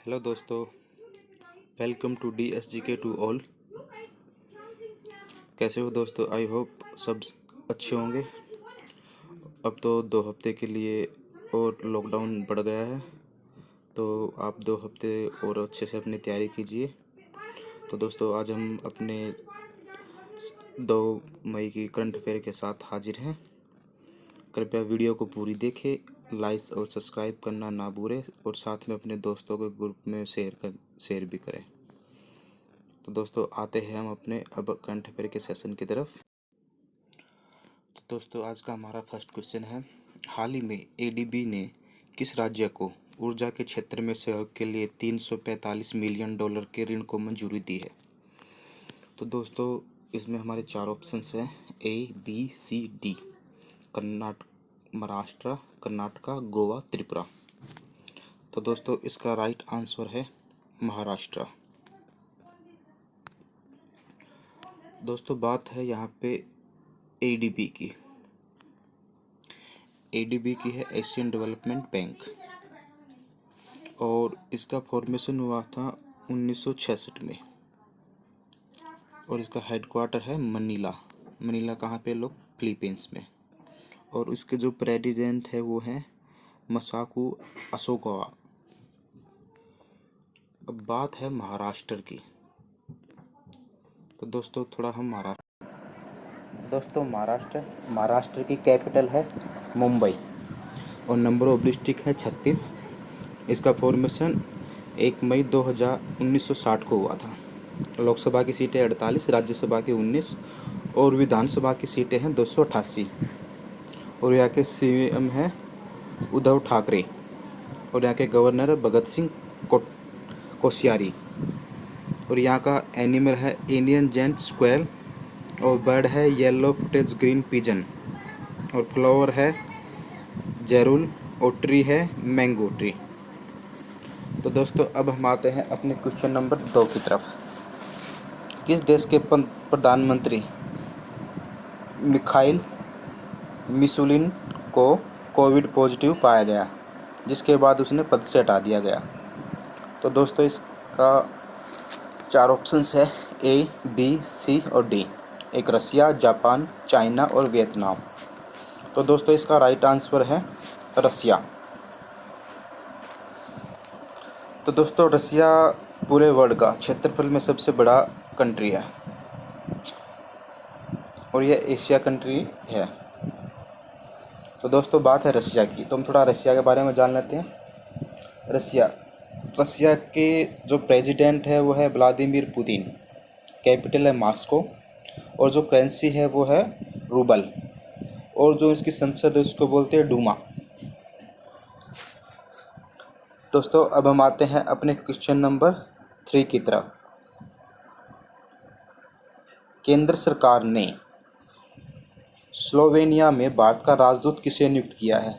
Hello दोस्तों, welcome to DSGK to all. कैसे हो दोस्तों? आई होप सब अच्छे होंगे। अब तो 2 हफ्ते के लिए और लॉकडाउन बढ़ गया है, तो आप 2 हफ्ते और अच्छे से अपनी तैयारी कीजिए। तो दोस्तों, आज हम अपने 2 मई की करंट अफेयर के साथ हाजिर हैं। कृपया वीडियो को पूरी देखें, लाइक और सब्सक्राइब करना ना भूलें और साथ में अपने दोस्तों के ग्रुप में शेयर भी करें। तो दोस्तों, आते हैं हम अपने अब करंट अफेयर के सेशन की तरफ। तो दोस्तों, आज का हमारा फर्स्ट क्वेश्चन है, हाल ही में ADB ने किस राज्य को ऊर्जा के क्षेत्र में सहयोग के लिए $345 मिलियन के ऋण को मंजूरी दी है? तो दोस्तों, इसमें हमारे 4 ऑप्शंस हैं, ABCD। महाराष्ट्र, कर्नाटका, गोवा, त्रिपुरा। तो दोस्तों, इसका राइट आंसर है महाराष्ट्र। दोस्तों, बात है यहाँ पे ADB की। ADB की है एशियन डेवलपमेंट बैंक, और इसका फॉर्मेशन हुआ था 1966 में, और इसका हेडक्वार्टर है मनीला कहाँ पे लोग? फिलीपींस में। और इसके जो प्रेसिडेंट है वो हैं मसाकू अशोकावा। अब बात है महाराष्ट्र की। तो दोस्तों, थोड़ा हम महाराष्ट्र की कैपिटल है मुंबई, और नंबर ऑफ डिस्ट्रिक्ट है 36। इसका फॉर्मेशन 1 मई 1960 को हुआ था। लोकसभा की सीटें 48, राज्यसभा की 19, और विधानसभा की सीटें हैं 288। और यहाँ के CM हैं उद्धव ठाकरे, और यहाँ के गवर्नर भगत सिंह कोश्यारी। और यहाँ का एनिमल है इंडियन जेंट स्क्वेल, और बर्ड है येलो फुटेज ग्रीन पिजन, और फ्लावर है जेरुल, और ट्री है मैंगो ट्री। तो दोस्तों, अब हम आते हैं अपने क्वेश्चन नंबर 2 की तरफ। किस देश के प्रधानमंत्री मिखाइल मिशुलिन को कोविड पॉजिटिव पाया गया, जिसके बाद उसने पद से हटा दिया गया? तो दोस्तों, इसका 4 ऑप्शंस है, A, B, C और D। एक रसिया, जापान, चाइना और वियतनाम। तो दोस्तों, इसका राइट आंसर है रसिया। तो दोस्तों, रसिया पूरे वर्ल्ड का क्षेत्रफल में सबसे बड़ा कंट्री है, और यह एशिया कंट्री है। तो दोस्तों, बात है रसिया की, तो हम थोड़ा रसिया के बारे में जान लेते हैं। रसिया के जो प्रेसिडेंट है वो है व्लादिमीर पुतिन। कैपिटल है मॉस्को, और जो करेंसी है वो है रूबल, और जो इसकी संसद है उसको बोलते हैं डूमा। दोस्तों, अब हम आते हैं अपने क्वेश्चन नंबर 3 की तरफ। केंद्र सरकार ने स्लोवेनिया में भारत का राजदूत किसे नियुक्त किया है?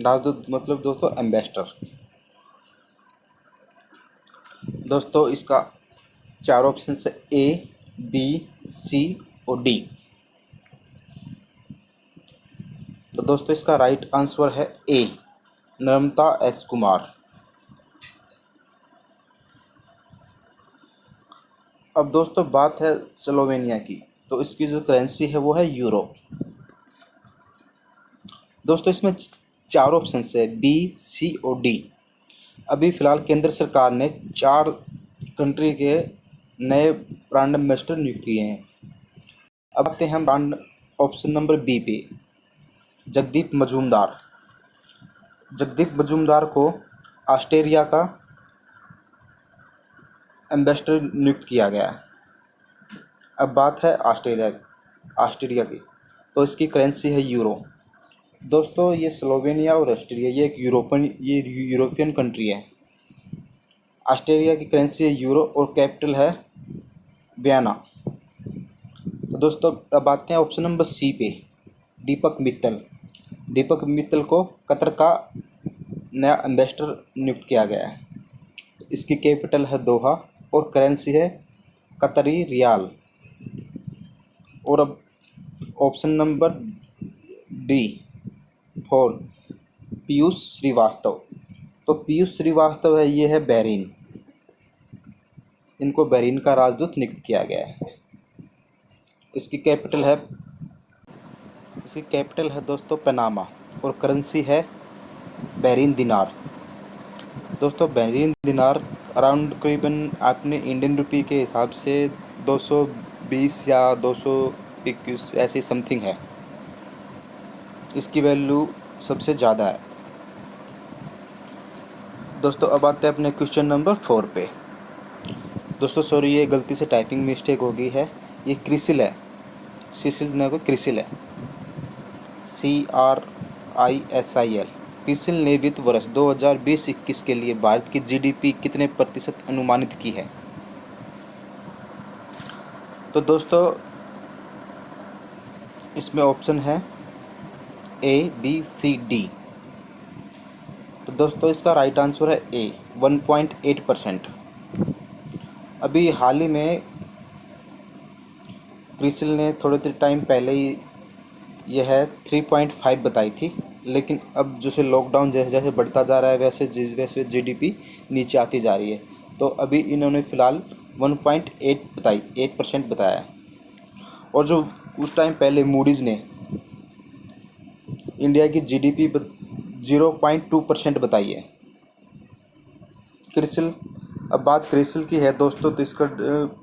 राजदूत मतलब दोस्तों एम्बेसडर। दोस्तों, इसका 4 ऑप्शन है, A, B, C और D। तो दोस्तों, इसका राइट आंसर है A, नर्मदा S कुमार। अब दोस्तों, बात है स्लोवेनिया की, तो इसकी जो करेंसी है वो है यूरो। दोस्तों, इसमें 4 ऑप्शन है, B, C और D। अभी फ़िलहाल केंद्र सरकार ने 4 कंट्री के नए ब्रांड एम्बेसडर नियुक्त किए हैं। अब आते हैं ब्रांड ऑप्शन नंबर B पे, जगदीप मजूमदार को ऑस्ट्रेलिया का एम्बेसडर नियुक्त किया गया है। अब बात है ऑस्ट्रेलिया की, तो इसकी करेंसी है यूरो। दोस्तों, ये स्लोवेनिया और ऑस्ट्रेलिया ये एक यूरोपियन कंट्री है। ऑस्ट्रेलिया की करेंसी है यूरो, और कैपिटल है वियना। तो दोस्तों, अब आते हैं ऑप्शन नंबर C पे, दीपक मित्तल को कतर का नया एम्बेसडर नियुक्त किया गया है। इसकी कैपिटल है दोहा, और करेंसी है कतरी रियाल। और अब option number D 4, Piyush Shrivastava. तो पीयूष श्रीवास्तव है, ये है बहरीन, इनको बहरीन का राजदूत नियुक्त किया गया है। इसकी कैपिटल है दोस्तों पनामा, और करेंसी है बहरीन दिनार। दोस्तों बहरीन दिनार अराउंड करीबन आपने इंडियन रुपी के हिसाब से 220 या 221 ऐसी समथिंग है, इसकी वैल्यू सबसे ज़्यादा है। दोस्तों अब आते हैं अपने क्वेश्चन नंबर 4 पे। दोस्तों सॉरी, ये गलती से टाइपिंग मिस्टेक हो गई है, ये क्रिसिल है, सिसिल ने को क्रिसिल है, CRISIL। क्रिसिल ने वित्त वर्ष 2020-21 के लिए भारत की GDP कितने प्रतिशत अनुमानित की है? तो दोस्तों इसमें ऑप्शन है ABCD। तो दोस्तों इसका राइट आंसर है A, 1.8%। अभी हाल ही में क्रिसिल ने थोड़े देर टाइम पहले ही यह 3.5 बताई थी, लेकिन अब जैसे लॉकडाउन जैसे जैसे बढ़ता जा रहा है वैसे GDP नीचे आती जा रही है, तो अभी इन्होंने फ़िलहाल 8% बताया है। और जो उस टाइम पहले मूडीज़ ने इंडिया की GDP 0.2% बताई है। क्रिसिल, अब बात क्रिसिल की है दोस्तों, तो इसका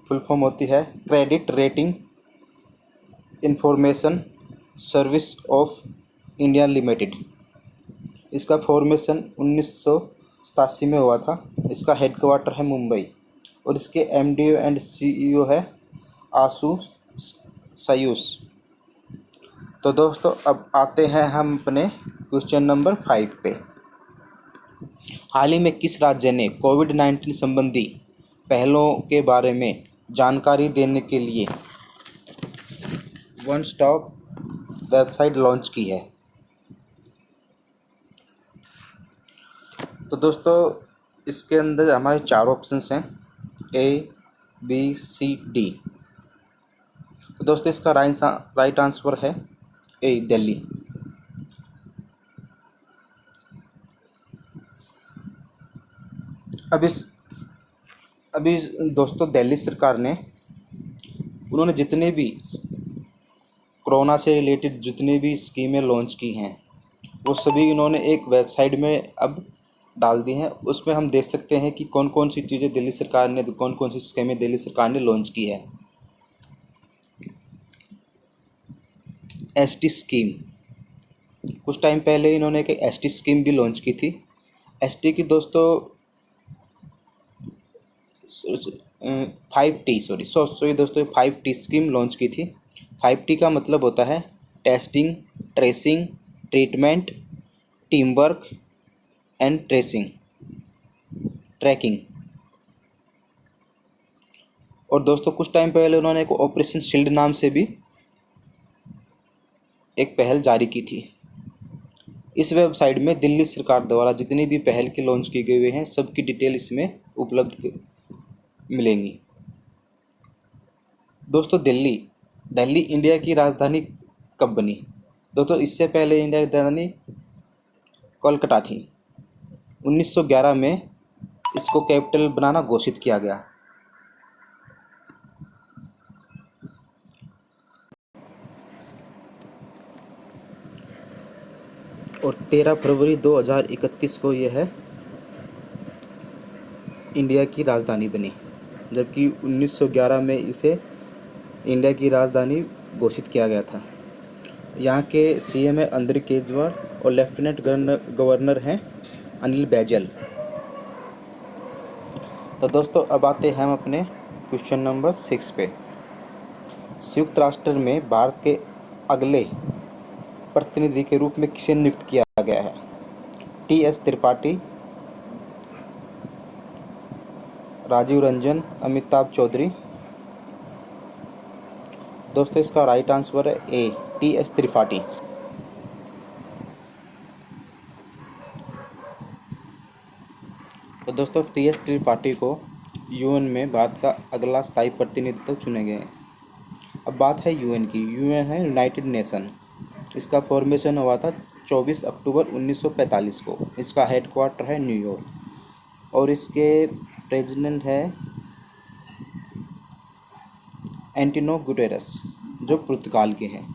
फुल फॉर्म होती है credit rating information service of India limited. इसका फॉर्मेशन 1987 में हुआ था। इसका हेडक्वार्टर है मुंबई, और इसके MD एंड CEO है आशु सयूस। तो दोस्तों अब आते हैं हम अपने क्वेश्चन नंबर 5 पे। हाल ही में किस राज्य ने कोविड-19 संबंधी पहलों के बारे में जानकारी देने के लिए वन स्टॉप वेबसाइट लॉन्च की है? तो दोस्तों इसके अंदर हमारे 4 ऑप्शंस हैं, ABCD। तो दोस्तों इसका राइट आंसर है A, दिल्ली। अभी दोस्तों दिल्ली सरकार ने उन्होंने जितने भी कोरोना से रिलेटेड जितनी भी स्कीमें लॉन्च की हैं वो सभी इन्होंने एक वेबसाइट में अब डाल दी हैं। उसमें हम देख सकते हैं कि कौन कौन सी चीज़ें दिल्ली सरकार ने, कौन कौन सी स्कीमें दिल्ली सरकार ने लॉन्च की है। ST स्कीम, कुछ टाइम पहले इन्होंने एक ST स्कीम भी लॉन्च की थी। ST की दोस्तों 5T स्कीम लॉन्च की थी। 5T का मतलब होता है testing, tracing, treatment, team work and tracking. और दोस्तों कुछ टाइम पहले उन्होंने एक ऑपरेशन शील्ड नाम से भी एक पहल जारी की थी। इस वेबसाइट में दिल्ली सरकार द्वारा जितनी भी पहल की लॉन्च की गई हैं सबकी डिटेल इसमें उपलब्ध मिलेंगी। दोस्तों दिल्ली इंडिया की राजधानी कब बनी? दोस्तों इससे पहले इंडिया की राजधानी कोलकाता थी। 1911 में इसको कैपिटल बनाना घोषित किया गया। और 13 फरवरी 2031 को यह है इंडिया की राजधानी बनी, जबकि 1911 में इसे इंडिया की राजधानी घोषित किया गया था। यहाँ के CM है अरविंद केजरीवाल और लेफ्टिनेंट गवर्नर हैं अनिल बैजल। तो दोस्तों अब आते हैं हम अपने क्वेश्चन नंबर 6 पे। संयुक्त राष्ट्र में भारत के अगले प्रतिनिधि के रूप में किसे नियुक्त किया गया है? TS त्रिपाठी, राजीव रंजन, अमिताभ चौधरी। दोस्तों इसका राइट आंसर है A, TS त्रिपाठी। तो दोस्तों TS त्रिपाठी को UN में भारत का अगला स्थायी प्रतिनिधित्व चुने गए हैं। अब बात है UN की। UN है यूनाइटेड नेशन। इसका फॉर्मेशन हुआ था 24 अक्टूबर 1945 को। इसका हेडक्वार्टर है न्यूयॉर्क और इसके प्रेसिडेंट है एंटोनियो गुटेरेस, जो पुर्तगाल के हैं।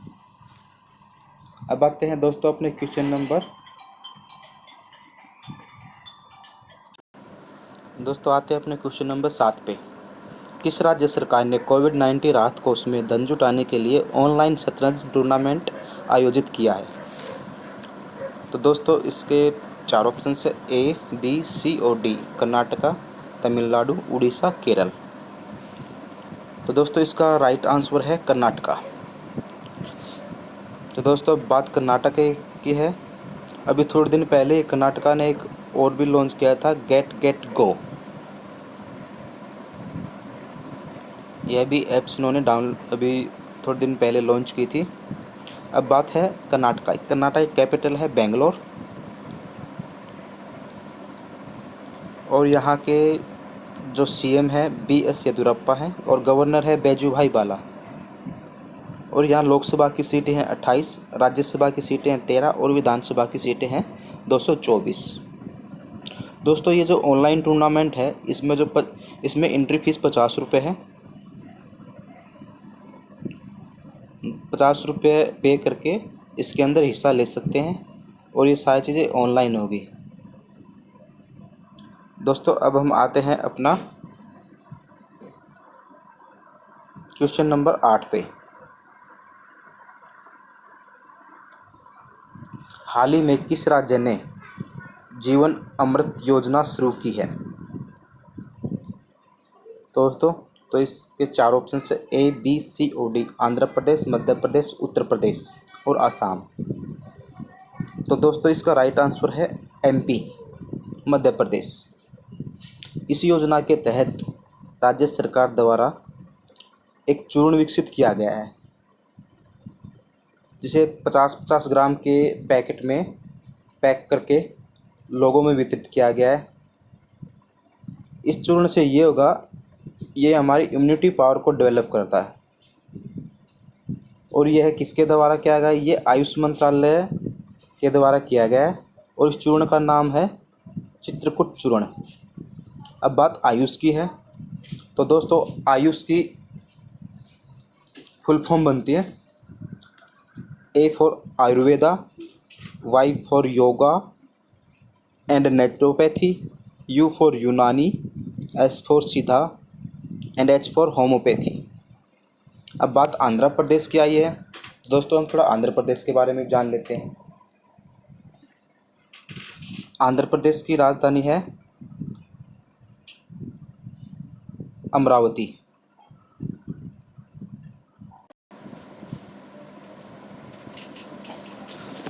अब आते हैं दोस्तों अपने क्वेश्चन नंबर दोस्तों आते हैं अपने क्वेश्चन नंबर 7 पे। किस राज्य सरकार ने कोविड-19 राहत कोष में धन जुटाने के लिए ऑनलाइन शतरंज टूर्नामेंट आयोजित किया है? तो दोस्तों इसके 4 ऑप्शन है ए, बी, सी और डी। कर्नाटका, तमिलनाडु, उड़ीसा, केरल। तो दोस्तों इसका राइट आंसर है कर्नाटका। तो दोस्तों बात कर्नाटक की है। अभी थोड़े दिन पहले कर्नाटका ने एक और भी लॉन्च किया था, गेट गो। यह भी ऐप्स इन्होंने अभी थोड़े दिन पहले लॉन्च की थी। अब बात है कर्नाटका की कैपिटल है बेंगलोर और यहाँ के जो सीएम है BS येदियुरप्पा हैं और गवर्नर है बैजूभाई वाला। और यहाँ लोकसभा की सीटें हैं 28, राज्यसभा की सीटें हैं 13 और विधानसभा की सीटें हैं 224। दोस्तों ये जो ऑनलाइन टूर्नामेंट है इसमें एंट्री फीस 50 रुपये है। 50 रुपये पे करके इसके अंदर हिस्सा ले सकते हैं और ये सारी चीज़ें ऑनलाइन होगी। दोस्तों अब हम आते हैं अपना क्वेश्चन नंबर 8 पे। हाल ही में किस राज्य ने जीवन अमृत योजना शुरू की है? दोस्तों तो इसके 4 ऑप्शन है ए, बी, सी और डी। आंध्र प्रदेश, मध्य प्रदेश, उत्तर प्रदेश और असम। तो दोस्तों इसका राइट आंसर है MP, मध्य प्रदेश। इस योजना के तहत राज्य सरकार द्वारा एक चूर्ण विकसित किया गया है जिसे 50-50 ग्राम के पैकेट में पैक करके लोगों में वितरित किया गया है। इस चूर्ण से ये हमारी इम्यूनिटी पावर को डेवलप करता है और यह किसके द्वारा किया गया? ये आयुष मंत्रालय के द्वारा किया गया है और इस चूर्ण का नाम है चित्रकूट चूर्ण। अब बात आयुष की है। तो दोस्तों आयुष की फुल फॉर्म बनती है A for Ayurveda, Y for yoga and naturopathy, U for यूनानी, S फॉर सीधा एंड H फॉर होम्योपैथी। अब बात आंध्र प्रदेश की आई है। दोस्तों हम थोड़ा आंध्र प्रदेश के बारे में जान लेते हैं। आंध्र प्रदेश की राजधानी है अमरावती।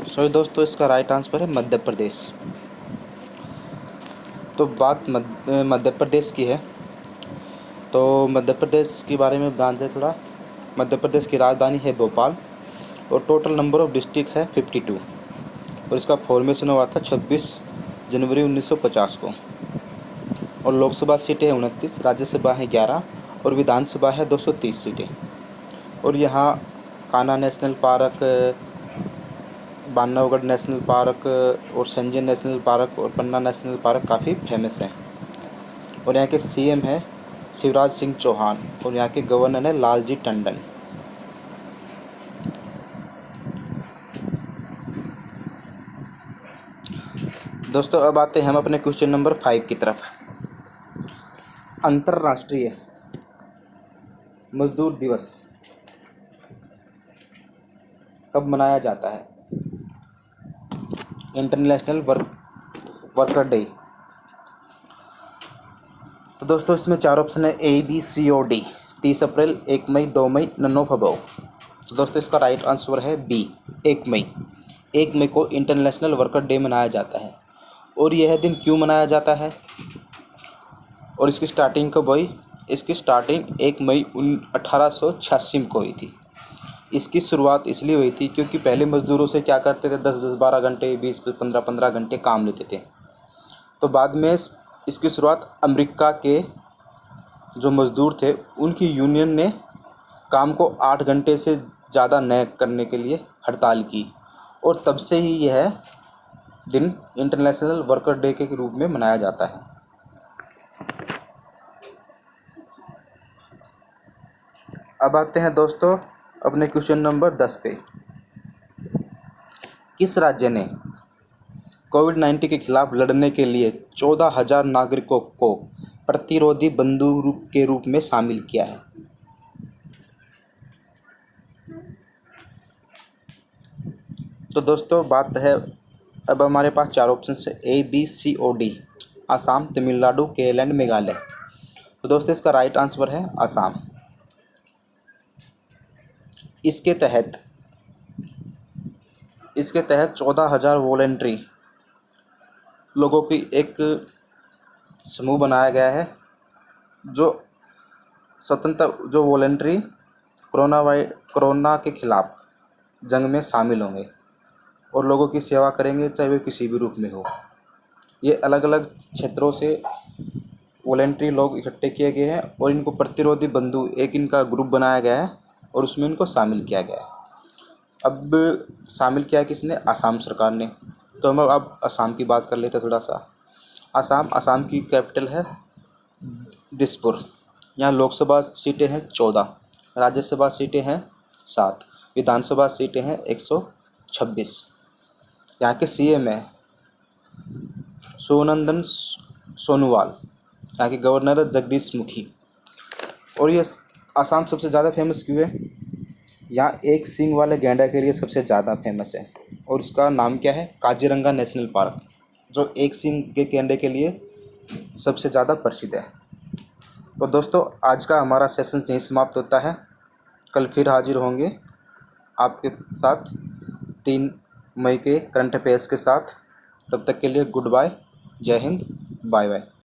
सॉरी दोस्तों इसका राइट आंसर है मध्य प्रदेश। तो बात मध्य प्रदेश की है। तो मध्य प्रदेश के बारे में जानते हैं थोड़ा। मध्य प्रदेश की राजधानी है भोपाल और टोटल नंबर ऑफ डिस्ट्रिक्ट है 52 और इसका फॉर्मेशन हुआ था 26 जनवरी 1950 को। और लोकसभा सीटें हैं 29, राज्यसभा है 11 और विधानसभा है 230 सीटें। और यहाँ Kanha national park, Bandhavgarh national park और संजय नेशनल पार्क और पन्ना नेशनल पार्क काफ़ी फेमस हैं। और यहाँ के सीएम है शिवराज सिंह चौहान और यहाँ के गवर्नर है लालजी टंडन। दोस्तों अब आते हैं हम अपने क्वेश्चन नंबर 5 की तरफ। अंतर्राष्ट्रीय मजदूर दिवस कब मनाया जाता है? International worker day. तो दोस्तों इसमें 4 ऑप्शन है A, B, C और D। 30 अप्रैल, 1 मई, 2 मई, नन ऑफ अबव। तो दोस्तों इसका राइट आंसर है B, 1 मई। 1 मई को इंटरनेशनल वर्कर डे मनाया जाता है। और यह दिन क्यों मनाया जाता है और इसकी स्टार्टिंग कब हुई? इसकी स्टार्टिंग 1 मई 1886 को हुई थी। इसकी शुरुआत इसलिए हुई थी क्योंकि पहले मज़दूरों से क्या करते थे, 10-10, 12 घंटे, 20-15 घंटे काम लेते थे। तो बाद में इसकी शुरुआत अमेरिका के जो मज़दूर थे उनकी यूनियन ने काम को 8 घंटे से ज़्यादा न करने के लिए हड़ताल की और तब से ही यह दिन इंटरनेशनल वर्कर डे के रूप में मनाया जाता है। अब आते हैं दोस्तों अपने क्वेश्चन नंबर 10 पे। किस राज्य ने कोविड-19 के खिलाफ लड़ने के लिए 14,000 नागरिकों को प्रतिरोधी बंदूक के रूप में शामिल किया है? तो दोस्तों बात है, अब हमारे पास 4 ऑप्शन है ABCOD, आसाम, तमिलनाडु, केरल एंड मेघालय। तो दोस्तों इसका राइट आंसर है आसाम। इसके तहत 14,000 वॉलेंट्री लोगों की एक समूह बनाया गया है जो वॉलेंट्री कोरोना के खिलाफ जंग में शामिल होंगे और लोगों की सेवा करेंगे, चाहे वे किसी भी रूप में हो। ये अलग अलग क्षेत्रों से वॉलेंट्री लोग इकट्ठे किए गए हैं और इनको प्रतिरोधी बंदूक एक इनका ग्रुप बनाया गया है और उसमें इनको शामिल किया गया है। अब शामिल किया किसने? असम सरकार ने। तो हम अब असम की बात कर लेते हैं थोड़ा सा। असम की कैपिटल है दिसपुर। यहाँ लोकसभा सीटें हैं 14, राज्यसभा सीटें हैं 7, विधानसभा सीटें हैं 126। यहाँ के CM है सोनंदन सोनोवाल। यहाँ के गवर्नर है जगदीश मुखी। और ये असम सबसे ज़्यादा फेमस क्यों है? यहाँ एक सींग वाले गैंडा के लिए सबसे ज़्यादा फेमस है और उसका नाम क्या है? काजीरंगा नेशनल पार्क, जो एक सींग के गैंडे के लिए सबसे ज़्यादा प्रसिद्ध है। तो दोस्तों आज का हमारा सेशन यहीं समाप्त होता है। कल फिर हाजिर होंगे आपके साथ 3 मई के करंट अफेयर्स के साथ। तब तक के लिए गुड बाय, जय हिंद, बाय बाय।